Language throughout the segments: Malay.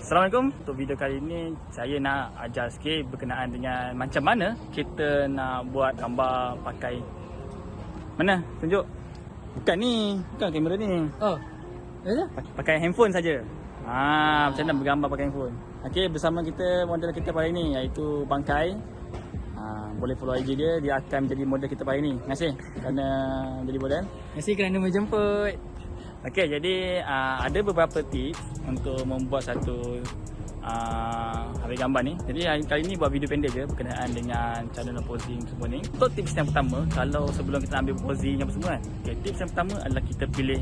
Assalamualaikum. Untuk video kali ini saya nak ajar sikit berkenaan dengan macam mana kita nak buat gambar pakai mana? Tunjuk. Bukan ni, bukan kamera ni. Oh. Ya? Pakai handphone saja. Macam mana bergambar pakai handphone. Okey, bersama kita model kita pada ini iaitu Bangkai. Boleh follow IG dia, dia akan menjadi model kita pada ini. Terima kasih kerana jadi model. Terima kasih kerana menjemput. Okey, jadi ada beberapa tips untuk membuat satu ambil gambar ni. Jadi kali ni buat video pendek je berkenaan dengan cara nak posing semua ni. Untuk tips yang pertama, kalau sebelum kita ambil posing apa semua kan. Okay, tips yang pertama adalah kita pilih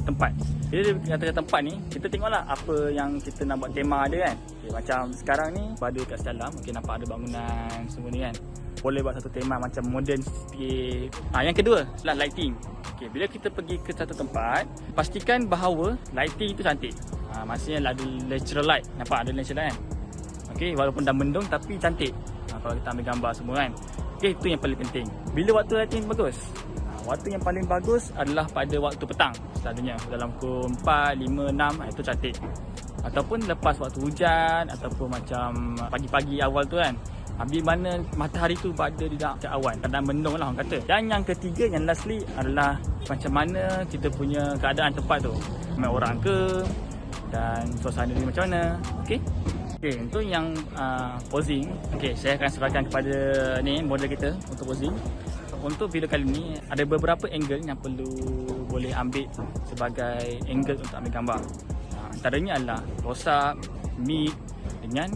tempat. Jadi dia kata tempat ni, kita tengoklah apa yang kita nak buat tema dia kan. Okay, macam sekarang ni berada kat dalam, okay, nampak ada bangunan semua ni kan. Boleh buat satu tema macam modern sikit. Yang kedua adalah lighting. Okay, bila kita pergi ke satu tempat, pastikan bahawa lighting itu cantik. Maksudnya ada natural light. Nampak ada natural light kan. Okay, walaupun dah mendung tapi cantik. Kalau kita ambil gambar semua kan. Okay, itu yang paling penting. Bila waktu lighting bagus? Waktu yang paling bagus adalah pada waktu petang. Selalunya dalam pukul 4, 5, 6 itu cantik. Ataupun lepas waktu hujan, ataupun macam pagi-pagi awal tu kan. Habis mana matahari tu berada di dalam awan, kadang mendung lah orang kata. Dan yang ketiga, yang lastly adalah macam mana kita punya keadaan tempat tu. Ramai orang ke, dan suasana ni macam mana. Okay, untuk yang posing, saya akan serahkan kepada ni model kita untuk posing. Untuk video kali ni ada beberapa angle yang perlu boleh ambil sebagai angle untuk ambil gambar. Antaranya adalah close up, mid dengan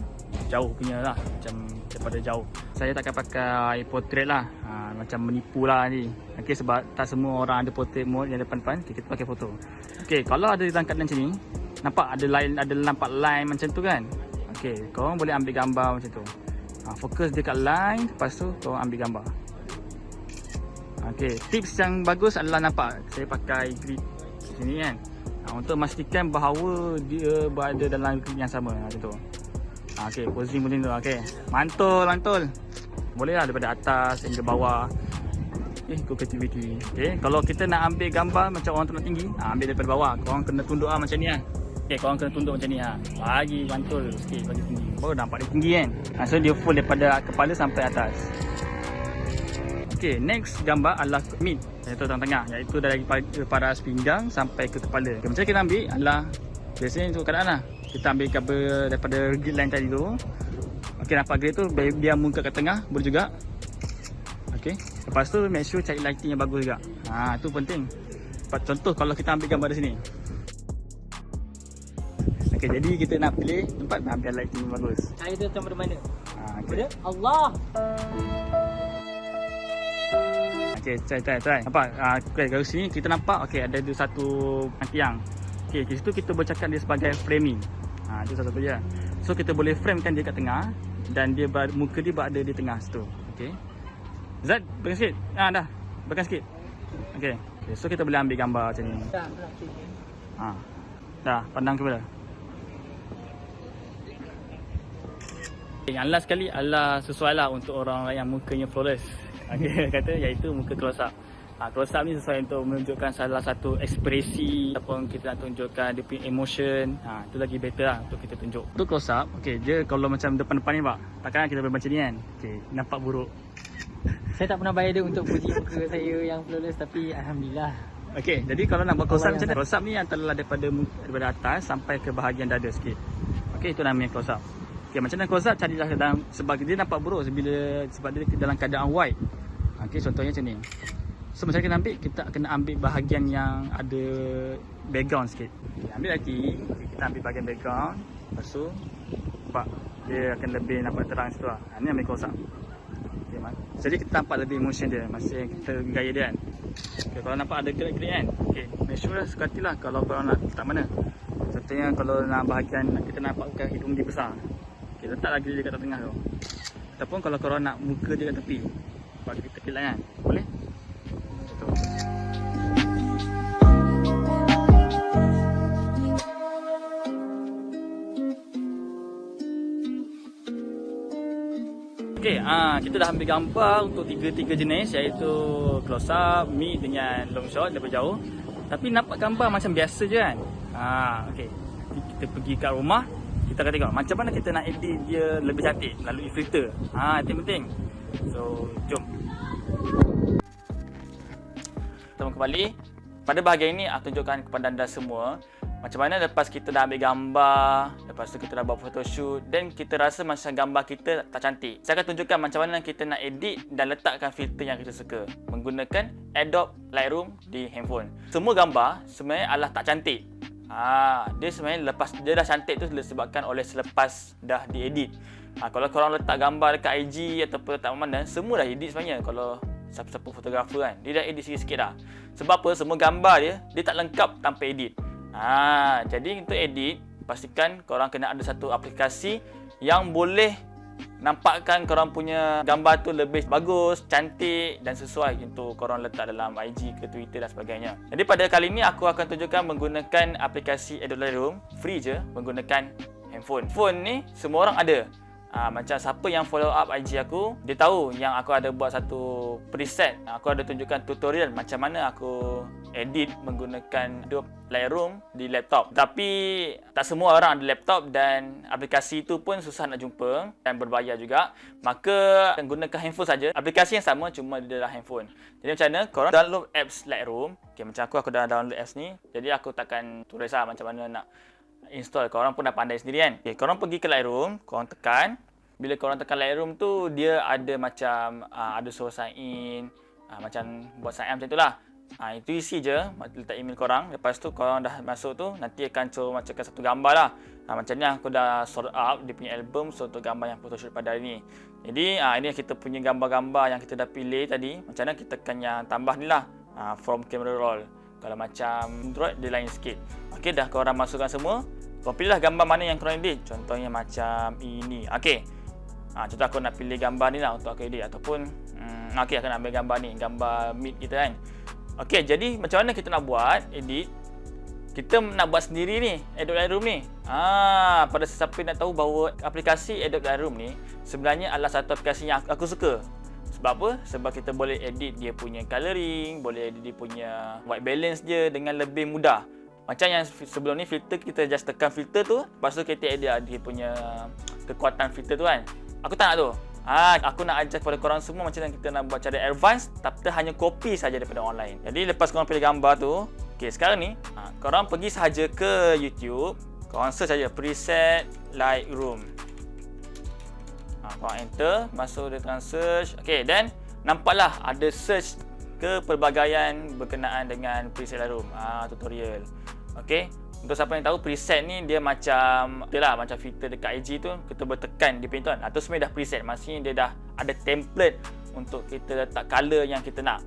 jauh punya lah, macam daripada jauh. Saya takkan pakai portrait lah, macam menipu lah ni. Sebab tak semua orang ada portrait mode yang depan-depan. Kita pakai foto. Kalau ada dalam keadaan macam ni, nampak ada nampak line macam tu kan. Korang boleh ambil gambar macam tu. Fokus dia kat line, lepas tu korang ambil gambar. Tips yang bagus adalah nampak saya pakai grid sini kan. Untuk memastikan bahawa dia berada dalam grid yang sama macam tu. Posing boleh tu. Mantul. Boleh lah daripada atas hingga bawah. Ikut kreativiti. Kalau kita nak ambil gambar macam orang tu nak tinggi, ambil daripada bawah. Korang kena tunduk macam ni lah. Korang kena tunduk macam ni lah. Bagi mantul sikit, bagi tinggi. Baru nampak dia tinggi kan. So dia full daripada kepala sampai atas. Next gambar adalah mid, iaitu tengah-tengah, iaitu dari paras pinggang sampai ke kepala. Macam kita ambil adalah biasanya untuk keadaan lah. Kita ambil gambar daripada grid line tadi tu. Nampak grid tu biar muka kat tengah boleh juga. Lepas tu make sure cari lighting yang bagus juga. Itu penting. Contoh kalau kita ambil gambar di sini. Jadi kita nak pilih tempat nak ambil lighting yang bagus. Cahaya tu macam mana? Allah. Try. Nampak? Dari sini kita nampak ada satu tiang. Di situ kita bercakap dia sebagai framing. Itu satu je. So kita boleh framekan dia kat tengah dan dia muka dia berada di tengah situ. Zat, belakang sikit. Dah. Belakang sikit. So kita boleh ambil gambar macam ni. Dah, pandang ke mana? Yang last sekali adalah sesuai lah untuk orang yang mukanya flawless. Kata iaitu muka close up. Close up ni sesuai untuk menunjukkan salah satu ekspresi ataupun kita nak tunjukkan dia punya emotion. Itu lagi better lah untuk kita tunjuk. Untuk close up, dia kalau macam depan-depan ni pak, takkan kita boleh macam ni kan. Nampak buruk. Saya tak pernah bayar dia untuk puji muka saya yang flawless, tapi alhamdulillah. Jadi kalau nak buat close up macam mana? Close up ni antara daripada atas sampai ke bahagian dada sikit. Itu namanya close up. Macam mana close up, carilah dalam, sebab dia nampak buruk sebab dia dalam keadaan wide. Contohnya macam ni. So macam kita ambil, kita kena ambil bahagian yang ada background sikit. Ambil lagi, kita ambil bahagian background. Lepas tu nampak dia akan lebih nampak terang situ lah. Ni ambil close up. Jadi kita nampak lebih emotion dia masa kita gaya dia kan. Kalau nampak ada gerak-gerak kan, make sure lah sekali lah kalau korang nak letak mana. Contohnya kalau nak bahagian kita nampakkan hidung dia besar, letak lagi dia kat tengah tu. Ataupun kalau korang nak muka dia kat tepi, bagi tepi lah kan, boleh. Kita dah ambil gambar untuk tiga jenis, iaitu close up, mid dengan long shot daripada jauh. Tapi nampak gambar macam biasa je kan. Kita pergi kat rumah, kita akan tengok macam mana kita nak edit dia lebih cantik melalui filter. Itu yang penting. So, jom. Kita kembali. Pada bahagian ini, aku tunjukkan kepada anda semua macam mana lepas kita dah ambil gambar, lepas tu kita dah buat photoshoot dan kita rasa macam gambar kita tak cantik. Saya akan tunjukkan macam mana kita nak edit dan letakkan filter yang kita suka menggunakan Adobe Lightroom di handphone. Semua gambar sebenarnya adalah tak cantik. Dia sebenarnya lepas dia dah cantik tu disebabkan oleh selepas dah diedit. Kalau korang letak gambar dekat IG ataupun letak mana, semua dah edit sebenarnya. Kalau siapa-siapa fotografer kan, dia dah edit sikit-sikit dah. Sebab apa? Semua gambar dia tak lengkap tanpa edit. Jadi untuk edit, pastikan korang kena ada satu aplikasi yang boleh nampakkan korang punya gambar tu lebih bagus, cantik dan sesuai untuk korang letak dalam IG ke Twitter dan sebagainya. Jadi pada kali ini aku akan tunjukkan menggunakan aplikasi Adobe Lightroom, free je, menggunakan handphone. Phone ni semua orang ada. Macam siapa yang follow up IG aku, dia tahu yang aku ada buat satu preset. Aku ada tunjukkan tutorial macam mana aku edit menggunakan Adobe Lightroom di laptop. Tapi tak semua orang ada laptop dan aplikasi itu pun susah nak jumpa dan berbayar juga. Maka gunakan handphone saja. Aplikasi yang sama cuma di dalam handphone. Jadi macam mana korang download apps Lightroom. Macam aku dah download apps ni. Jadi aku takkan tulis macam mana nak install. Korang pun dah pandai sendiri kan. Korang pergi ke Lightroom, korang tekan. Bila korang tekan Lightroom tu, dia ada macam ada suruh sign in, macam buat sign up macam itulah. Itu isi je, letak email korang. Lepas tu korang dah masuk tu, nanti akan suruh macamkan satu gambar lah. Macam ni aku dah sort up dia punya album untuk gambar yang photoshoot pada hari ni. Jadi ini kita punya gambar-gambar yang kita dah pilih tadi. Macam mana kita tekan yang tambah ni lah, from camera roll. Kalau macam Android dia lain sikit. Okey, dah korang masukkan semua. Korang pilihlah gambar mana yang korang edit. Contohnya macam ini. Okey. Contoh aku nak pilih gambar ni lah untuk aku edit. Ataupun okey, aku nak ambil gambar ni, gambar mid kita kan. Okey, jadi macam mana kita nak buat edit? Kita nak buat sendiri ni, Adobe Lightroom ni. Pada sesiapa nak tahu bahawa aplikasi Adobe Lightroom ni sebenarnya adalah satu aplikasi yang aku suka. Sebab apa? Sebab kita boleh edit dia punya colouring, boleh edit dia punya white balance dia dengan lebih mudah. Macam yang sebelum ni filter, kita just tekan filter tu, lepas tu kita edit dia punya kekuatan filter tu kan. Aku tak nak tu. Aku nak ajar kepada korang semua macam mana kita nak buat cara advance, tapi kita hanya copy saja daripada online. Jadi lepas korang pilih gambar tu, okey, sekarang ni korang pergi sahaja ke YouTube, korang search saja preset Lightroom. Korang enter, masuk dengan search. Okey, dan nampaklah ada search ke pelbagaian berkenaan dengan preset Lightroom, tutorial. Okey, untuk siapa yang tahu, preset ni dia macam macam filter dekat IG tu, kita bertekan di pintuan. Itu sebenarnya dah preset, maksudnya dia dah ada template untuk kita letak colour yang kita nak.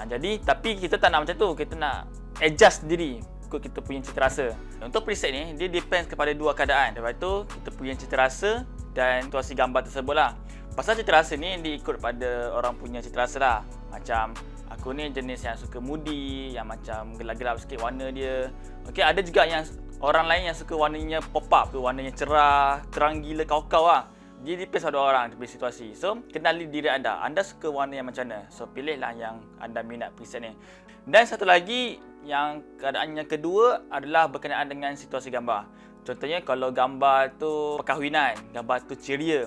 Jadi tapi kita tak nak macam tu, kita nak adjust sendiri ikut kita punya cita rasa. Untuk preset ni dia depends kepada dua keadaan. Lepas tu kita punya cita rasa dan situasi gambar tersebut lah. Pasal cita rasa ni dia ikut pada orang punya cita rasa lah. Macam aku ni jenis yang suka moody, yang macam gelap-gelap sikit warna dia. Okey, ada juga yang orang lain yang suka warnanya pop up tu, warnanya cerah, terang gila kau-kau lah. Dia depends pada orang, depends situasi. So, kenali diri anda. Anda suka warna yang macam mana? So, pilihlah yang anda minat preset ni. Dan satu lagi, yang keadaan yang kedua adalah berkenaan dengan situasi gambar. Contohnya kalau gambar tu perkahwinan, gambar tu ceria.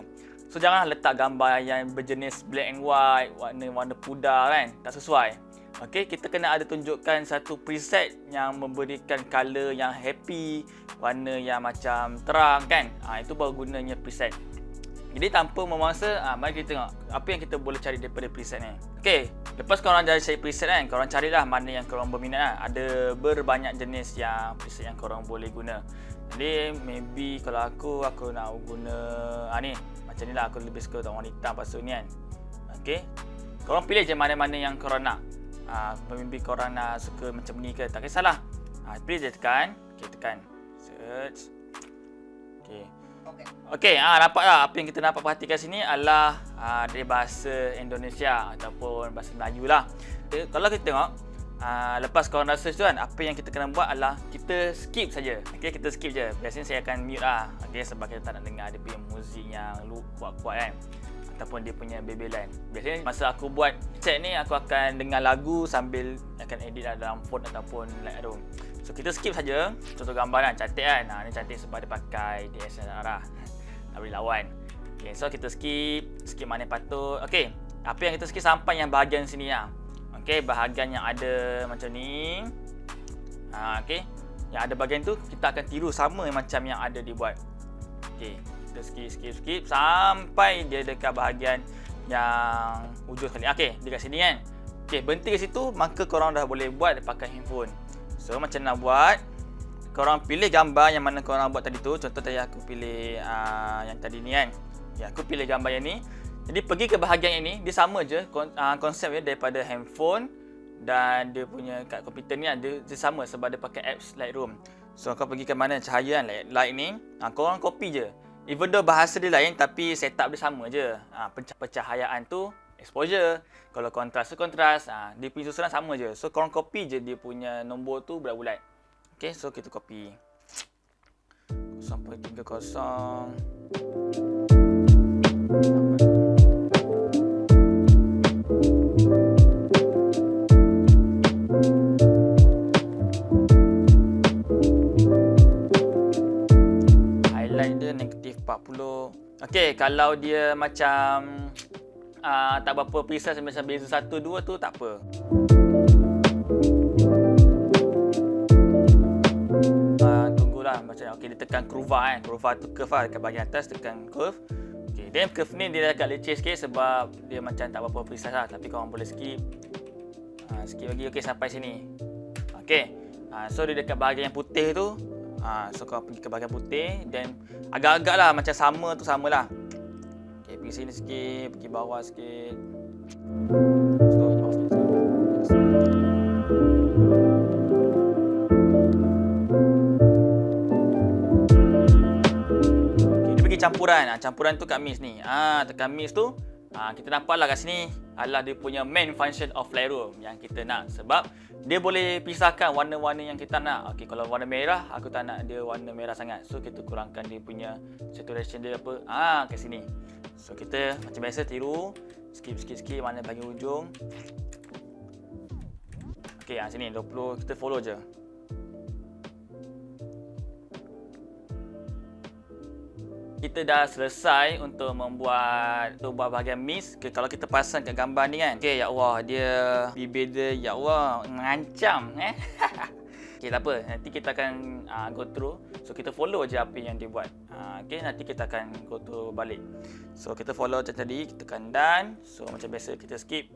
So janganlah letak gambar yang berjenis black and white, warna-warna pudar kan, tak sesuai. Okey, kita kena ada tunjukkan satu preset yang memberikan color yang happy, warna yang macam terang kan. Itu baru gunanya preset. Jadi tanpa memangsa, mari kita tengok apa yang kita boleh cari daripada preset ni. Okey, lepas korang dah cari preset kan, korang carilah mana yang korang berminat lah. Ada berbanyak jenis yang preset yang korang boleh guna. Jadi maybe kalau aku nak guna ni, macam ni lah, aku lebih suka warna hitam pasal ni kan. Okey, korang pilih je mana-mana yang korang nak. Maybe korang nak suka macam ni ke, tak kisahlah. Pilih je, tekan. Okey, tekan search. Okey. Okey, nampak tak apa yang kita dapat perhatikan sini adalah dari bahasa Indonesia ataupun bahasa Melayu lah. Kalau kita tengok, lepas korang dah search tu kan, apa yang kita kena buat adalah kita skip saja. Okey, kita skip je. Biasanya saya akan mute lah. Okey, sebab kita tak nak dengar dia punya muzik yang kuat-kuat kan, ataupun dia punya bebelan. Biasanya masa aku buat set ni, aku akan dengar lagu sambil akan edit dalam phone ataupun Lightroom. So kita skip saja contoh gambar kan, cantik kan. Ni cantik sebab dia pakai DSLR lah. Tak boleh lawan. Okay, so kita skip mana yang patut. Okay, apa yang kita skip sampai yang bahagian sini lah. Okay, bahagian yang ada macam ni. Okay, yang ada bahagian tu kita akan tiru sama macam yang ada dibuat. Okay, kita skip sampai dia dekat bahagian yang hujung sekali. Okay, dekat sini kan. Okay, berhenti kat situ, maka korang dah boleh buat pakai handphone. So macam nak buat, korang pilih gambar yang mana korang buat tadi tu. Contoh tadi aku pilih yang tadi ni kan. Ya, aku pilih gambar yang ni. Jadi pergi ke bahagian ini, dia sama je konsep dia daripada handphone dan dia punya kat komputer ni dia sama sebab dia pakai apps Lightroom. So kau pergi ke mana cahaya kan, light ni, korang copy je. Even though bahasa dia lain tapi setup dia sama je. Pencahayaan tu exposure, kalau kontras tu kontras, dia punya susunan sama je. So korang copy je dia punya nombor tu bulat-bulat. Okay, so kita copy 0.30. Highlight dia -40. Okay, kalau dia macam tak berapa precise, macam beza 1-2 tu tak apa. Tunggulah macam okay, dia tekan curva kan. Curva tu curve lah dekat bahagian atas, tekan curve. Okay, then curve ni dia agak leceh sikit sebab dia macam tak berapa precise lah, tapi korang boleh skip. Skip lagi. Okay, sampai sini. Okay, so dia dekat bahagian yang putih tu. So korang pergi ke bahagian putih, then agak-agak lah macam sama tu samalah. Okay, pergi sini sikit, pergi bawah sikit. So, bawah sikit. Okay, dia pergi campuran. Campuran tu kat mix ni. Tekan mix tu, kita nampaklah kat sini adalah dia punya main function of Lightroom yang kita nak. Sebab dia boleh pisahkan warna-warna yang kita nak. Okay, kalau warna merah, aku tak nak dia warna merah sangat. So kita kurangkan dia punya saturation dia apa. Kat sini. So kita macam biasa tiru, skip mana bahagian ujung. Okay, sini 20, kita follow je. Kita dah selesai untuk membuat bahagian mix. Okay, kalau kita pasang kat gambar ni kan. Okay, ya Allah, dia bibir dia, ya Allah, mengancam. Okay, tak apa. Nanti kita akan go through. So, kita follow je apa yang dia buat. Okay, nanti kita akan go through balik. So, kita follow macam tadi. Kita tekan done. So, macam biasa kita skip.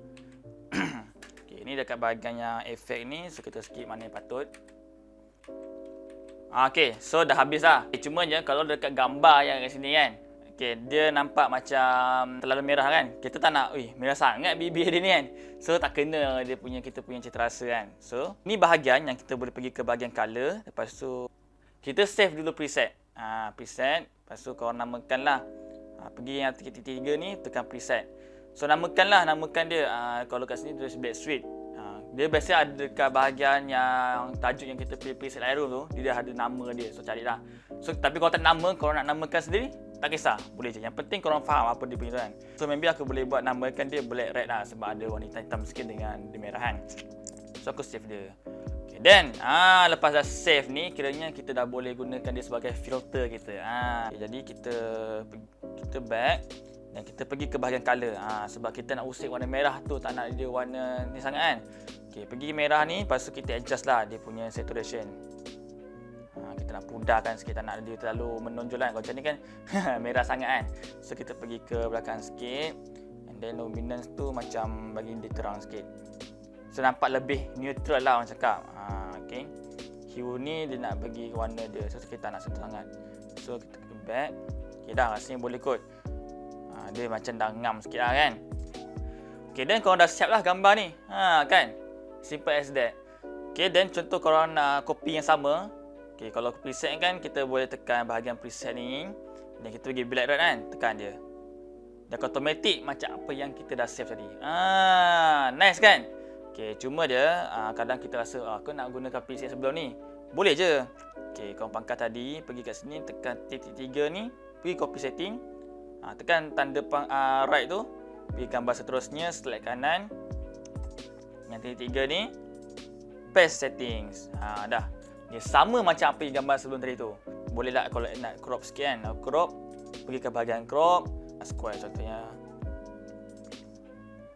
Okay, ni dekat bahagian yang efek ni. So, kita skip mana yang patut. Okay, so dah habis lah. Cuma je kalau dekat gambar yang kat sini kan. Okay, dia nampak macam terlalu merah kan. Kita tak nak, merah sangat bibir dia ni kan. So, tak kena dia punya, kita punya cita rasa kan. So, ni bahagian yang kita boleh pergi ke bahagian color. Lepas tu, kita save dulu preset. Preset. Lepas tu, korang namakan lah. Pergi yang titik 3 ni, tekan preset. So, namakan dia. Kalau kat sini, tulis Black Street. Dia biasa ada dekat bahagian yang tajuk yang kita pilih preset Lightroom tu, dia dah ada nama dia. So carilah. So tapi kalau tak nama, kalau nak namakan sendiri, tak kisah, boleh je. Yang penting korang faham apa dia punya tu kan. So maybe aku boleh buat namakan dia black red lah sebab ada warna hitam sikit dengan dia merah kan. So aku save dia. Okay, then lepas dah save ni, kiranya kita dah boleh gunakan dia sebagai filter kita. Okay, jadi kita back dan kita pergi ke bahagian color. Sebab kita nak usik warna merah tu, tak nak dia warna ni sangat kan. Okay, pergi merah ni, lepas tu kita adjust lah dia punya saturation. Kita nak pudarkan sikit, tak nak dia terlalu menonjol kan. Kalau macam ni kan merah sangat kan. So kita pergi ke belakang sikit, and then luminance tu macam bagi dia terang sikit. So nampak lebih neutral lah orang cakap. Okay, hue ni dia nak bagi warna dia, so kita tak nak sentuh sangat. So kita ke back. Okay, dah rasanya boleh kot. Dia macam dah ngam sikit lah kan. Okay, then korang dah siap lah gambar ni. Kan? Simple as that. Okay, then contoh korang nak copy yang sama. Okay, kalau preset kan, kita boleh tekan bahagian preset ni. Dan kita pergi black red kan, tekan dia. Dan automatic macam apa yang kita dah save tadi. Nice kan? Okay, cuma dia kadang kita rasa aku nak gunakan preset sebelum ni. Boleh je. Okay, korang pangkat tadi, pergi kat sini, tekan titik 3 ni, pergi copy setting. Tekan tanda right tu, pergi gambar seterusnya, select kanan. Yang titik 3 ni, paste settings. Dah. Dia sama macam apa yang gambar sebelum tadi tu. Boleh tak kalau nak crop sikit kan, crop, pergi ke bahagian crop, square contohnya.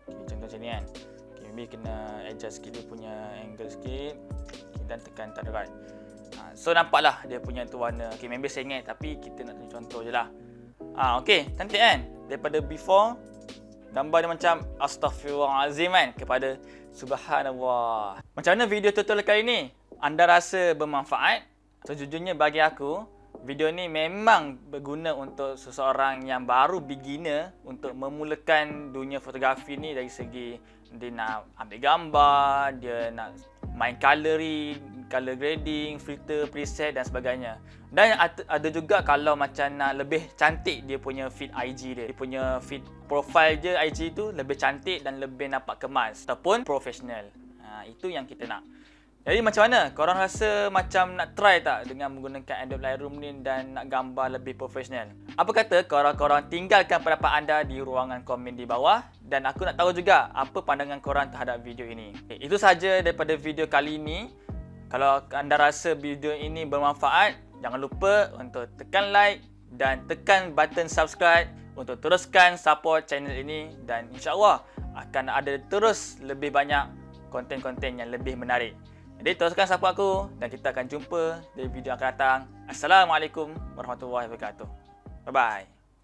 Okay, contoh macam ni kan. Okay, maybe kena adjust sikit dia punya angle sikit. Okay, dan tekan tak right. So nampaklah dia punya tu warna. Okay, maybe saya ingat tapi kita nak tunjuk contoh je lah. Okay, cantik kan? Daripada before, gambar dia macam astaghfirullahalazim kan, kepada subhanallah. Macam mana video tutorial kali ni? Anda rasa bermanfaat? Sejujurnya bagi aku, video ni memang berguna untuk seseorang yang baru beginner untuk memulakan dunia fotografi ni dari segi dia nak ambil gambar, dia nak main coloring, color grading, filter, preset dan sebagainya. Dan ada juga kalau macam nak lebih cantik dia punya feed IG dia punya feed profile je IG tu lebih cantik dan lebih nampak kemas ataupun profesional. Itu yang kita nak. Jadi macam mana? Korang rasa macam nak try tak dengan menggunakan Adobe Lightroom ni dan nak gambar lebih profesional? Apa kata korang tinggalkan pendapat anda di ruangan komen di bawah dan aku nak tahu juga apa pandangan korang terhadap video ini. Itu sahaja daripada video kali ini. Kalau anda rasa video ini bermanfaat, jangan lupa untuk tekan like dan tekan button subscribe untuk teruskan support channel ini dan insya-Allah akan ada terus lebih banyak konten-konten yang lebih menarik. Jadi teruskan support aku dan kita akan jumpa di video akan datang. Assalamualaikum warahmatullahi wabarakatuh. Bye bye.